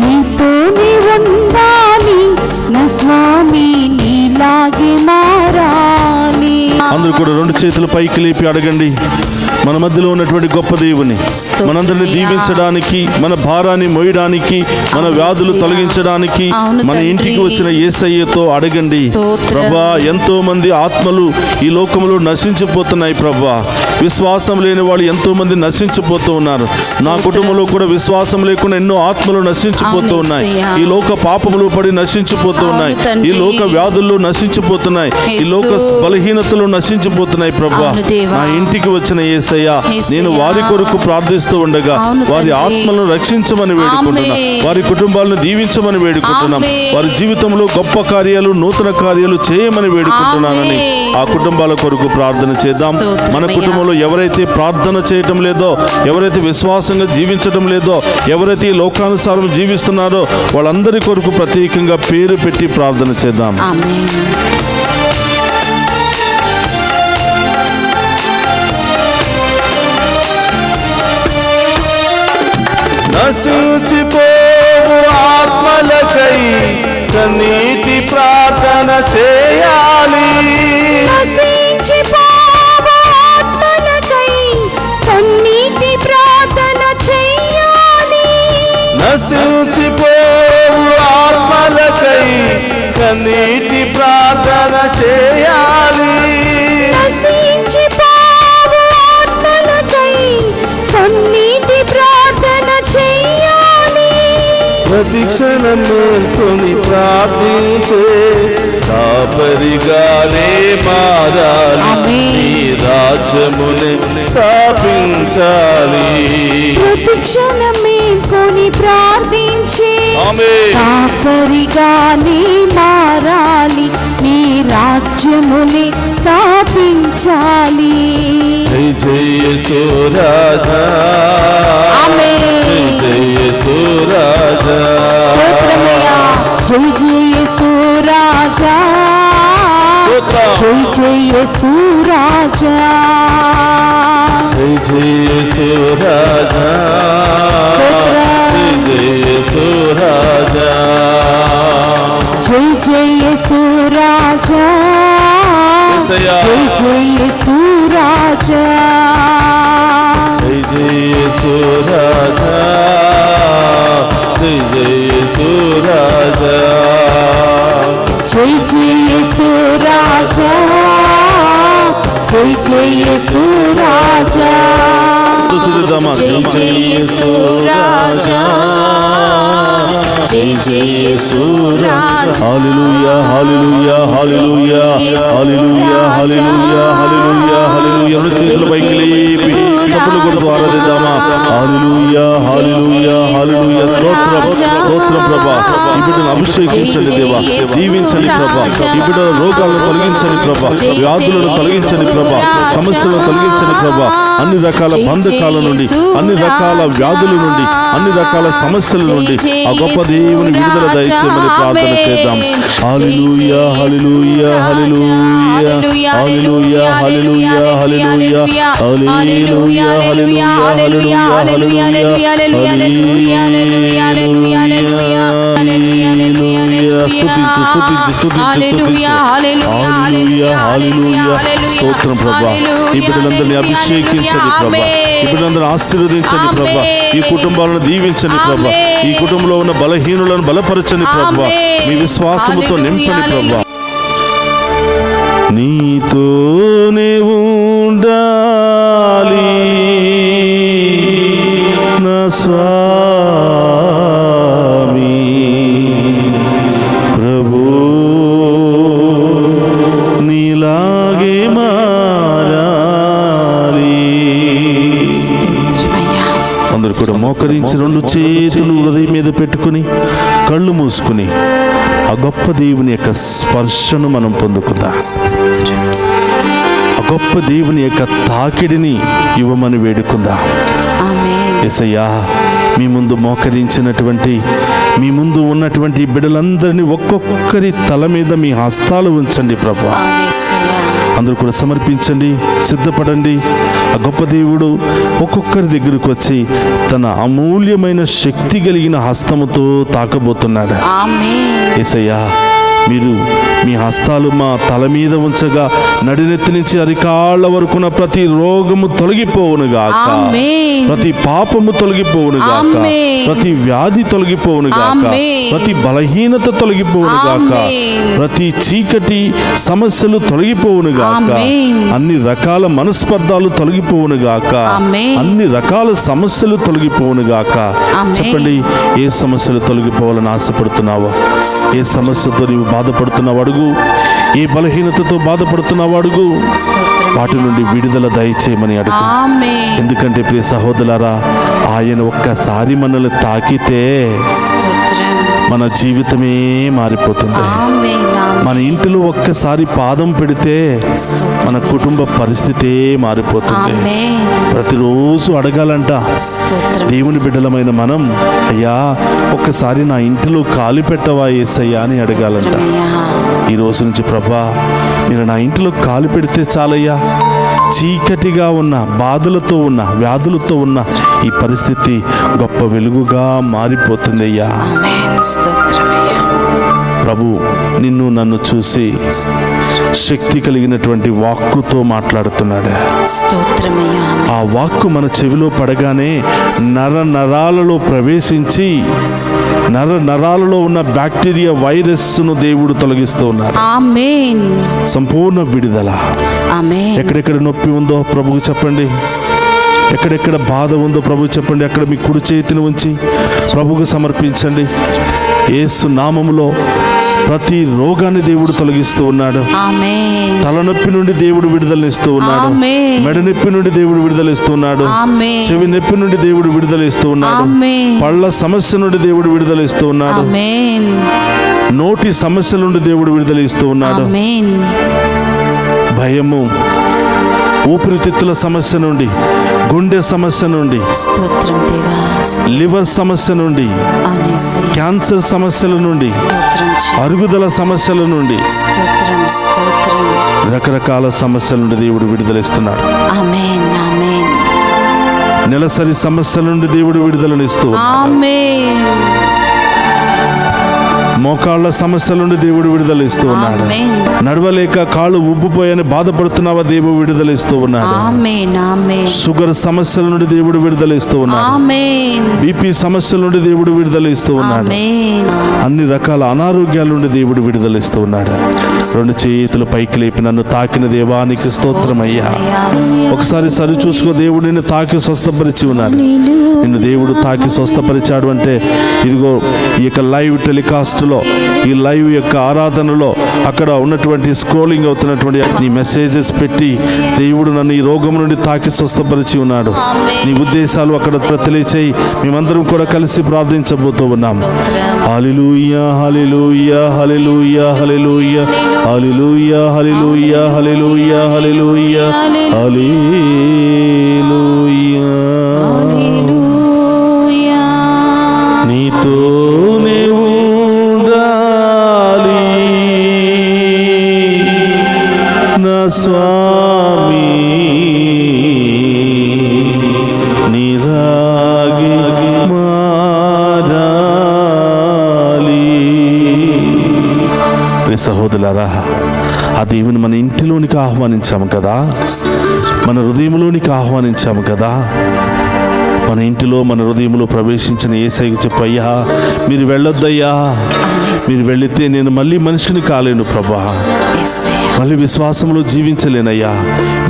నీతోనే ఉండాలి నా స్వామి, నీలాగే మారాలి. అందరూ కూడా రెండు చేతులు పైకి లేపి అడగండి, మన మధ్యలో ఉన్నటువంటి గొప్ప దేవుని మనందరిని దీవించడానికి, మన భారాన్ని మోయడానికి, మన వ్యాధులు తొలగించడానికి మన ఇంటికి వచ్చిన యేసయ్యతో అడగండి. ప్రభా, ఎంతో మంది ఆత్మలు ఈ లోకంలో నశించిపోతున్నాయి ప్రభా. విశ్వాసం లేని వాళ్ళు ఎంతో మంది నశించిపోతూ ఉన్నారు. నా కుటుంబంలో కూడా విశ్వాసం లేకుండా ఎన్నో ఆత్మలు నశించిపోతూ ఉన్నాయి. ఈ లోక పాపములు పడి నశించిపోతూ ఉన్నాయి, ఈ లోక వ్యాధుల్లో నశించిపోతున్నాయి, ఈ లోక బలహీనతలు నశించిపోతున్నాయి ప్రభా. నా ఇంటికి వచ్చిన యేసయ్యా, నేను వారి కొరకు ప్రార్థిస్తూ ఉండగా వారి ఆత్మలను రక్షించమని వేడుకుంటున్నా, వారి కుటుంబాలను దీవించమని వేడుకుంటున్నాం, వారి జీవితంలో గొప్ప కార్యాలు, నూతన కార్యాలు చేయమని వేడుకుంటున్నానని ఆ కుటుంబాల కొరకు ప్రార్థన చేద్దాం. మన కుటుంబంలో ఎవరైతే ప్రార్థన చేయటం లేదో, ఎవరైతే విశ్వాసంగా జీవించటం లేదో, ఎవరైతే ఈ లోకానుసారం జీవిస్తున్నారో వాళ్ళందరి కొరకు ప్రత్యేకంగా పేరు పెట్టి ప్రార్థన చేద్దాం. ఆమేన్. నశించిపోవు ఆత్మలకై కన్నీటి ప్రార్థన చేయాలి, నశించిపోవు ఆత్మలకై కన్నీటి ప్రార్థన చేయాలి, నశించిపోవు ఆత్మలకై కన్నీటి ప్రార్థన చేయాలి, నశించిపోవు ఆత్మలకై కన్నీటి ప్రార్థన చేయాలి. ప్రతి క్షణం మేల్కొని ప్రార్థించే కాపరిగానే మారాలి, నీ రాజ్యమునే స్థాపించాలి. ప్రతి క్షణం మేల్కొని ప్రార్థించే కాపరిగానే మారాలి, నీ రాజ్యముని స్థాపించాలి. జై జై యేసు రాజా, ఆమేన్. జై జై యేసు రాజా, స్తోత్రమయ్యా. జై జై యేసు రాజా, జై జై యేసు రాజా, జై జై యేసు రాజా, జై జై యేసు రాజా, జై జై యేసు రాజా, యేసయ్యా. జై జై యేసు రాజా, జై జై యేసు రాజా, జై జై యేసు రాజా, జై జై యేసు రాజా, జై జై యేసు రాజా, జై జై యేసు రాజా, జై జై యేసు రాజా. హల్లెలూయా hallelujah hallelujah hallelujah hallelujah hallelujah హల్లెలూయా. చేతుల పైకి లేపి చప్పట్లు కొడుతూ ఆరాధిద్దామా. హల్లెలూయా హల్లెలూయా హల్లెలూయా. స్తోత్రం స్తోత్రం ప్రభా. ఈ బిడ్డను అభిషేకించండి దేవా, దీవించండి ప్రభా. ఈ బిడ్డల రోగాలను తొలగించండి ప్రభా, వ్యాధులను తొలగించండి ప్రభా, సమస్యలను తొలగించండి ప్రభా. అన్ని రకాల బంధకాల నుండి, అన్ని రకాల వ్యాధుల నుండి, అన్ని రకాల సమస్యల నుండి ఆ గొప్ప దేవుని విడుదల దయచేయమని ప్రార్థన చేద్దాం. హల్లెలూయా hallelujah hallelujah hallelujah hallelujah hallelujah hallelujah hallelujah hallelujah హల్లెలూయా. స్తుతించు స్తుతించు స్తుతించు హల్లెలూయా హల్లెలూయా. స్తోత్రం ప్రభా. ఈ బిడ్డలందరినీ అభిషేకించండి ప్రభా, ఈ బిడ్డలందరినీ ఆశీర్వదించండి ప్రభా, ఈ కుటుంబాలను దీవించండి ప్రభా, ఈ కుటుంబంలో ఉన్న బలహీనులను బలపరచండి ప్రభా, మీ విశ్వాసముతో నింపండి ప్రభా. నీతోనే ఉండాలి నా స్వామి ప్రభు, నీలాగే మారాలి. అందరు కూడా మోకరించి రెండు చేతులు హృదయం మీద పెట్టుకుని కళ్ళు మూసుకుని ఆ గొప్ప దేవుని యొక్క స్పర్శను మనం పొందుకుందాం. ఆ గొప్ప దేవుని యొక్క తాకిడిని ఇవ్వమని వేడుకుందాం. యేసయ్యా, మీ ముందు మోకరించినటువంటి, మీ ముందు ఉన్నటువంటి బిడ్డలందరినీ ఒక్కొక్కరి తల మీద మీ హస్తాలు ఉంచండి ప్రభా. అందరూ కూడా సమర్పించండి, సిద్ధపడండి. ఆ గొప్ప దేవుడు ఒక్కొక్కరి దగ్గరకు వచ్చి తన అమూల్యమైన శక్తి కలిగిన హస్తముతో తాకబోతున్నాడు. యేసయ్యా, మీరు మీ హస్తాలు మా తల మీద ఉంచగా నడినెత్తి నుంచి అరికాళ్ళ వరకున్న ప్రతి రోగము తొలగిపోవునుగాక, ప్రతి పాపము తొలగిపోవునుగాక, ప్రతి వ్యాధి తొలగిపోవునుగాక, ప్రతి బలహీనత తొలగిపోవునుగాక, ప్రతి చీకటి సమస్యలు తొలగిపోవునుగాక, అన్ని రకాల మనస్పర్ధాలు తొలగిపోవునుగాక, అన్ని రకాల సమస్యలు తొలగిపోవునుగాక. చెప్పండి, ఏ సమస్యలు తొలగిపోవాలని ఆశపడుతున్నావో, ఏ సమస్యతో నీవు బాధపడుతున్నావు అడుగు, ఏ బలహీనతతో బాధపడుతున్నావు అడుగు, వాటి నుండి విడుదల దయచేయమని అడుగు. ఎందుకంటే ప్రియ సహోదరులారా, ఆయన ఒక్కసారి మనల్ని తాకితే మన జీవితమే మారిపోతుంది. మన ఇంటిలో ఒక్కసారి పాదం పెడితే మన కుటుంబ పరిస్థితే మారిపోతుంది. ప్రతిరోజు అడగాలంట దేవుని బిడ్డలమైన మనం, అయ్యా ఒక్కసారి నా ఇంటిలో కాలు పెట్టవా యేసయ్యా అని అడగాలంట. ఈ రోజు నుంచి ప్రభా, మీరు నా ఇంటిలో కాలు పెడితే చాలయ్యా, చీకటిగా ఉన్న, బాధలతో ఉన్న, వ్యాధులతో ఉన్న ఈ పరిస్థితి గొప్ప వెలుగుగా మారిపోతుంది అయ్యా. ప్రభు నిన్ను నన్ను చూసి శక్తి కలిగినటువంటి వాక్కుతో మాట్లాడుతున్నాడు. ఆ వాక్కు మన చెవిలో పడగానే నర నరాలలో ప్రవేశించి నర నరాలలో ఉన్న బ్యాక్టీరియా వైరస్ను దేవుడు తొలగిస్తూ ఉన్నాడు. సంపూర్ణ విడుదల. ఎక్కడెక్కడ నొప్పి ఉందో ప్రభువు చెప్పండి, ఎక్కడెక్కడ బాధ ఉందో ప్రభు చెప్పండి. అక్కడ మీ కుడి చేతిని ఉంచి ప్రభువుకు సమర్పించండి. యేసు నామములో ప్రతి రోగాన్ని దేవుడు తొలగిస్తూ ఉన్నాడు. తలనొప్పి నుండి దేవుడు విడుదలనిస్తూ ఉన్నాడు. మెడ నొప్పి నుండి దేవుడు విడుదలిస్తూ ఉన్నాడు. చెవి నొప్పి నుండి దేవుడు విడుదలిస్తూ ఉన్నాడు. పళ్ళ సమస్య నుండి దేవుడు విడుదలిస్తూ ఉన్నాడు. నోటి సమస్యల నుండి దేవుడు విడుదలిస్తూ ఉన్నాడు. భయము, ఊపిరితిత్తుల సమస్య నుండి, గుండె సమస్య నుండి, స్తోత్రం దేవా, లివర్ సమస్య నుండి, యేసయ్యా, క్యాన్సర్ సమస్యల నుండి, స్తోత్రం జీసస్. అరుగుదల సమస్యల నుండి, స్తోత్రం స్తోత్రం. రకరకాల సమస్యల నుండి దేవుడు విడుదలిస్తున్నాడు. ఆమేన్ ఆమేన్ నెలసరి సమస్యల నుండి దేవుడు విడుదలనిస్తూ ఉన్నాడు. ఆమేన్ మోకాళ్ళ సమస్యల నుండి దేవుడు విడుదలిస్తూ ఉన్నాడు. ఆమేన్ నడవలేక కాళ్ళు ఉబ్బిపోయని బాధపడుతున్నావా, దేవుడు విడుదలిస్తూ ఉన్నాడు. ఆమేన్ ఆమేన్ షుగర్ సమస్యల నుండి దేవుడు విడుదలిస్తూ ఉన్నాడు. ఆమేన్ బీపీ సమస్యల నుండి దేవుడు విడుదలిస్తూ ఉన్నాడు. ఆమేన్ అన్ని రకాల అనారోగ్యాల నుండి దేవుడు విడుదలిస్తూ ఉన్నాడు. రెండు చేతులు పైకి లేపి నన్ను తాకిన దేవానికి స్తోత్రమయ్యా. ఒకసారి సరి చూసుకో, దేవుడు నిన్ను తాకి స్వస్థపరిచి ఉన్నాడు. నిన్ను దేవుడు తాకి స్వస్థపరిచాడు అంటే ఇదిగో ఈ యొక్క లైవ్ టెలికాస్ట్లో, ఈ లైవ్ యొక్క ఆరాధనలో అక్కడ ఉన్నటువంటి స్క్రోలింగ్ అవుతున్నటువంటి నీ మెసేజెస్ పెట్టి దేవుడు నన్ను ఈ రోగం నుండి తాకి స్వస్థపరిచి ఉన్నాడు. నీ ఉద్దేశాలు అక్కడ తెలియచేయి. మేమందరం కూడా కలిసి ప్రార్థించబోతూ ఉన్నాం. హల్లెలూయా hallelujah hallelujah hallelujah hallelujah hallelujah hallelujah hallelujah hallelujah. హల్లెలూయా నీతోనే ఉండాలి నా స్వామి, నీరాగి మారాలి. ప్రియ సహోదరులారా, ఆ దేవుని మన ఇంటిలోనికి ఆహ్వానించాము కదా, మన హృదయంలోనికి ఆహ్వానించాము కదా. మన ఇంటిలో మన హృదయంలో ప్రవేశించిన యేసయ్యకు చెప్పు, అయ్యా మీరు వెళ్ళొద్దయ్యా, మీరు వెళితే నేను మళ్ళీ మనిషిని కాలేను ప్రభా, యేసయ్యా, మళ్ళీ విశ్వాసంలో జీవించలేనయ్యా,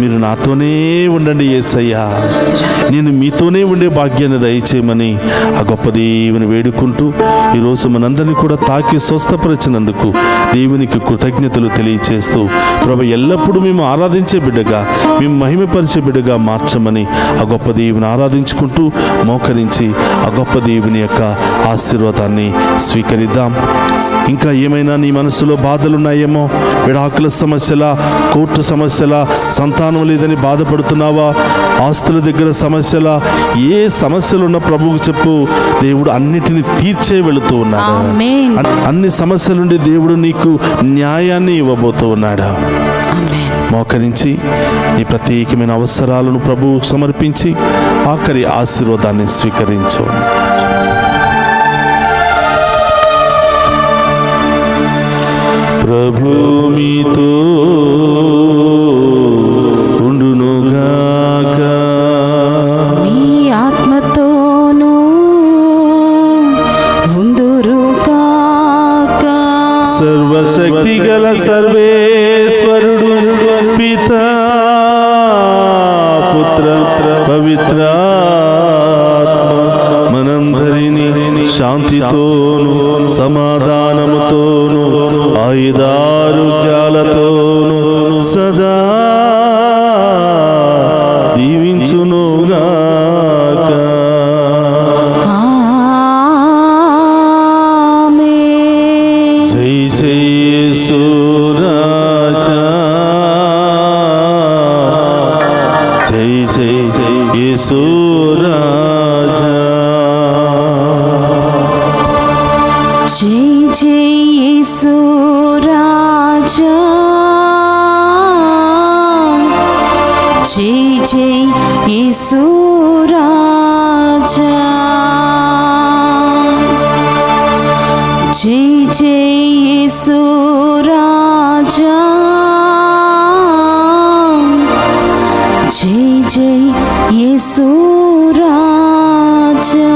మీరు నాతోనే ఉండండి యేసయ్యా, నేను మీతోనే ఉండే భాగ్యాన్ని దయచేయమని ఆ గొప్ప దేవుని వేడుకుంటూ ఈరోజు మనందరినీ కూడా తాకి స్వస్థపరిచినందుకు దేవునికి కృతజ్ఞతలు తెలియచేస్తూ ప్రభు ఎల్లప్పుడూ మేము ఆరాధించే బిడ్డగా, మేము మహిమపరిచే బిడ్డగా మార్చమని ఆ గొప్ప దేవుని ఆరాధించుకుంటూ మోకరించి ఆ గొప్ప దేవుని యొక్క ఆశీర్వాదాన్ని స్వీకరిద్దాం. ఇంకా ఏమైనా నీ మనసులో బాధలున్నాయేమో, విడాకుల సమస్యల, కోర్టు సమస్యల, సంతానం లేదని బాధపడుతున్నావా, ఆస్తుల దగ్గర సమస్యల, ఏ సమస్యలు ఉన్న ప్రభువుకు చెప్పు, దేవుడు అన్నిటిని తీర్చే వెళుతూ ఉన్నాడు. ఆమేన్ అన్ని సమస్యల నుండి దేవుడు నీకు న్యాయాన్ని ఇవ్వబోతూ ఉన్నాడు. ఆమేన్ మోకరించి నీ ప్రత్యేకమైన అవసరాలను ప్రభువుకు సమర్పించి ఆఖరి ఆశీర్వాదాన్ని స్వీకరించు. ప్రభు మీతో ఉండునుగాక, మీ ఆత్మతోనూ ఉందురుగాక. సర్వశక్తి గల సర్వేశ్వరుడు పితా పుత్ర పవిత్రాత్మ మనందరినీ శాంతితోను సమాధానముతోను ఆయుధారోగ్యాలతోను సదా దీవించునుగాక. ఆమేన్ జై జై యేసు రాజా, జై జై జై యేసు రాజా. జై జై యేసు రాజా, జై జై యేసు రాజా, జై జై యేసు రాజా, జై జై యేసు రాజా.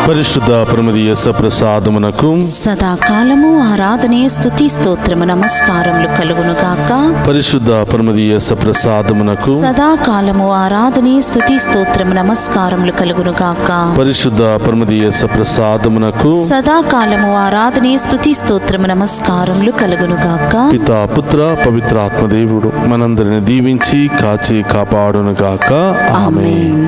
పరిశుద్ధ పరమదీయ సప్రసాదమునకు సదాకాలము ఆరాధనే స్తుతి స్తోత్రము నమస్కారములు కలుగునుగాక. పరిశుద్ధ పరమదీయ సప్రసాదమునకు సదాకాలము ఆరాధనే స్తుతి స్తోత్రము నమస్కారములు కలుగునుగాక. పరిశుద్ధ పరమదీయ సప్రసాదమునకు సదాకాలము ఆరాధనే స్తుతి స్తోత్రము నమస్కారములు కలుగునుగాక. పితా పుత్ర పవిత్రాత్మ దేవుడు మనందరిని దీవించి కాచి కాపాడునుగాక. ఆమేన్. ఆమేన్.